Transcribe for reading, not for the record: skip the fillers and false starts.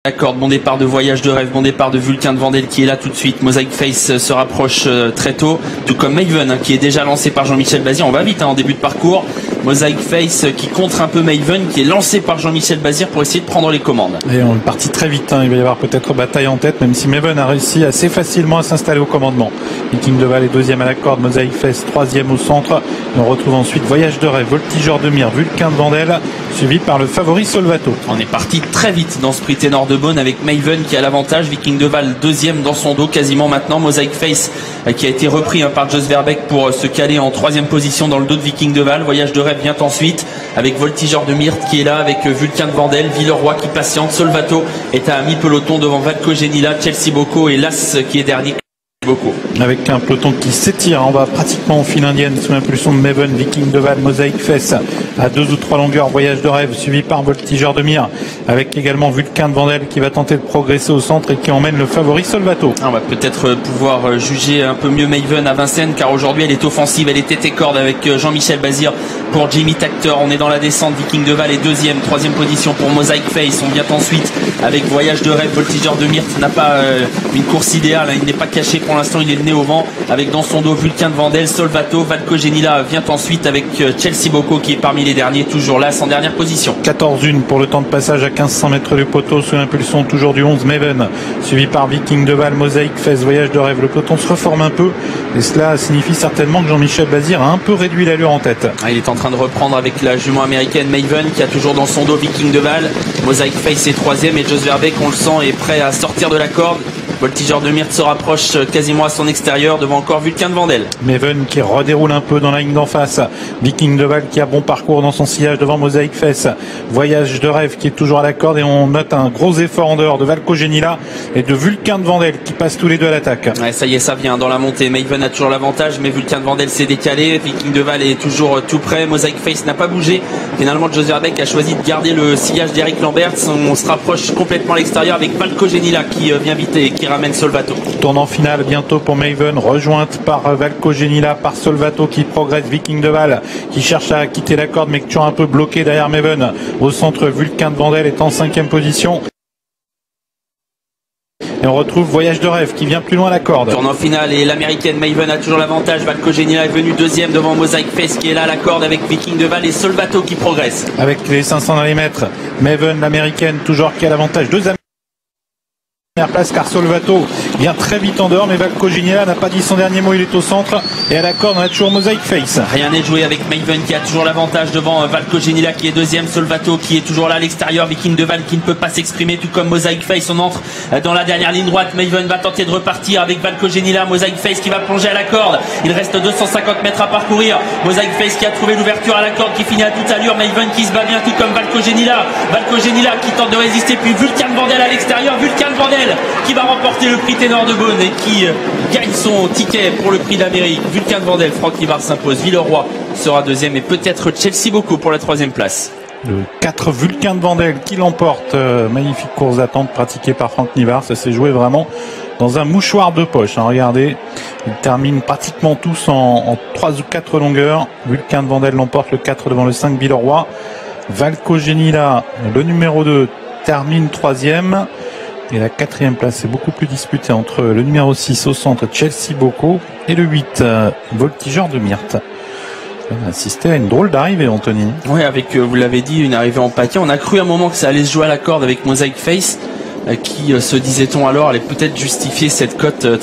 D'accord, bon départ de Voyage de Rêve, bon départ de Vulcain de Vendel qui est là tout de suite. Mosaic Face se rapproche très tôt, tout comme Maven qui est déjà lancé par Jean-Michel Bazir. On va vite en début de parcours. Mosaic Face qui contre un peu Maven qui est lancé par Jean-Michel Bazir pour essayer de prendre les commandes. Et on est parti très vite, il va y avoir peut-être bataille en tête, même si Maven a réussi assez facilement à s'installer au commandement. Viking de Val est deuxième à la corde, Mosaic Face troisième au centre. Et on retrouve ensuite Voyage de Rêve, Voltigeur de Mire, Vulcain de Vendel, suivi par le favori Solvato. On est parti très vite dans ce prix ténor de Beaune avec Maven qui a l'avantage, Viking de Val deuxième dans son dos quasiment maintenant, Mosaic Face qui a été repris par Jos Verbeek pour se caler en troisième position dans le dos de Viking de Val. Voyage de Rêve vient ensuite avec Voltigeur de Myrte qui est là, avec Vulcain de Vendel, Villeroy qui patiente, Solvato est à mi-peloton devant Valco Genila, Chelsea Boko et Las qui est dernier. Beaucoup. Avec un peloton qui s'étire, on va pratiquement en file indienne sous l'impulsion de Maven, Viking de Val, Mosaic Face à 2 ou 3 longueurs, Voyage de Rêve suivi par Voltigeur de Mire, avec également Vulcain de Vendel qui va tenter de progresser au centre et qui emmène le favori Solvato. On va peut-être pouvoir juger un peu mieux Maven à Vincennes car aujourd'hui elle est offensive, elle est tête et corde avec Jean-Michel Bazir pour Jimmy Tacteur. On est dans la descente, Viking de Val est deuxième, troisième position pour Mosaic Face. On vient ensuite avec Voyage de Rêve, Voltigeur de Myrte n'a pas une course idéale, il n'est pas caché pour l'instant, il est le nez au vent avec dans son dos Vulcain de Vendel, Solvato, Valco Genila vient ensuite avec Chelsea Boko qui est parmi les derniers, toujours là en dernière position. 14-1 pour le temps de passage à 1500 mètres du poteau sous l'impulsion toujours du 11 Maven, suivi par Viking de Val, Mosaic Face, Voyage de Rêve. Le peloton se reforme un peu et cela signifie certainement que Jean-Michel Bazir a un peu réduit l'allure en tête. Il est en train de reprendre avec la jument américaine Maven qui a toujours dans son dos Viking de Val. Mosaic Face est troisième et Jos Verbeek, on le sent, est prêt à sortir de la corde. Voltigeur de Myrte se rapproche quasiment à son extérieur devant encore Vulcain de Vendel. Maven qui redéroule un peu dans la ligne d'en face. Viking de Val qui a bon parcours dans son sillage devant Mosaic Face. Voyage de Rêve qui est toujours à la corde et on note un gros effort en dehors de Valco Genila et de Vulcain de Vendel qui passent tous les deux à l'attaque. Ouais, ça y est, ça vient dans la montée. Maven a toujours l'avantage mais Vulcain de Vendel s'est décalé. Viking de Val est toujours tout près. Mosaic Face n'a pas bougé. Finalement, Jos Verbeek a choisi de garder le sillage d'Eric Lambert. On se rapproche complètement à l'extérieur avec Valco Genila qui vient vite et qui ramène Solvato. Tournant finale bientôt pour Maven, rejointe par Valco Genila, par Solvato qui progresse, Viking de Val qui cherche à quitter la corde mais qui est toujours un peu bloqué derrière Maven. Au centre, Vulcain de Vendel est en 5e position. Et on retrouve Voyage de Rêve qui vient plus loin à la corde. Tournant final et l'américaine Maven a toujours l'avantage. Valco Genila est venu deuxième devant Mosaic Face qui est là à la corde avec Viking de Val et Solvato qui progresse. Avec les 500 dans les mètres, Maven l'américaine toujours qui a l'avantage. Deux place car Solvato vient très vite en dehors mais Valco Genila n'a pas dit son dernier mot, il est au centre et à la corde on a toujours Mosaic Face. Rien n'est joué avec Maven qui a toujours l'avantage devant Valco Genila qui est deuxième, Solvato qui est toujours là à l'extérieur, Viking de Val qui ne peut pas s'exprimer tout comme Mosaic Face. On entre dans la dernière ligne droite, Maven va tenter de repartir avec Valco Genila, Mosaic Face qui va plonger à la corde, il reste 250 mètres à parcourir, Mosaic Face qui a trouvé l'ouverture à la corde qui finit à toute allure, Maven qui se bat bien tout comme Valco Genila qui tente de résister puis Vulcain de Vendel à l'extérieur, Vulcain de Vendel qui va remporter le prix ténor de Beaune et qui gagne son ticket pour le prix d'Amérique. Vulcain de Vendel, Franck Nivard s'impose, Villeroy sera deuxième et peut-être Chelsea Boko pour la troisième place. Le 4 Vulcain de Vendel qui l'emporte, magnifique course d'attente pratiquée par Franck Nivard, ça s'est joué vraiment dans un mouchoir de poche, regardez, ils terminent pratiquement tous en 3 ou 4 longueurs. Vulcain de Vendel l'emporte, le 4 devant le 5 Villeroy. Valco Genila, le numéro 2, termine 3e. Et la 4e place est beaucoup plus disputée entre le numéro 6 au centre Chelsea Boko et le 8 Voltigeur de Myrte. On a assisté à une drôle d'arrivée, Anthony. Oui, avec, vous l'avez dit, une arrivée en paquet. On a cru à un moment que ça allait se jouer à la corde avec Mosaic Face qui, se disait-on alors, allait peut-être justifier cette cote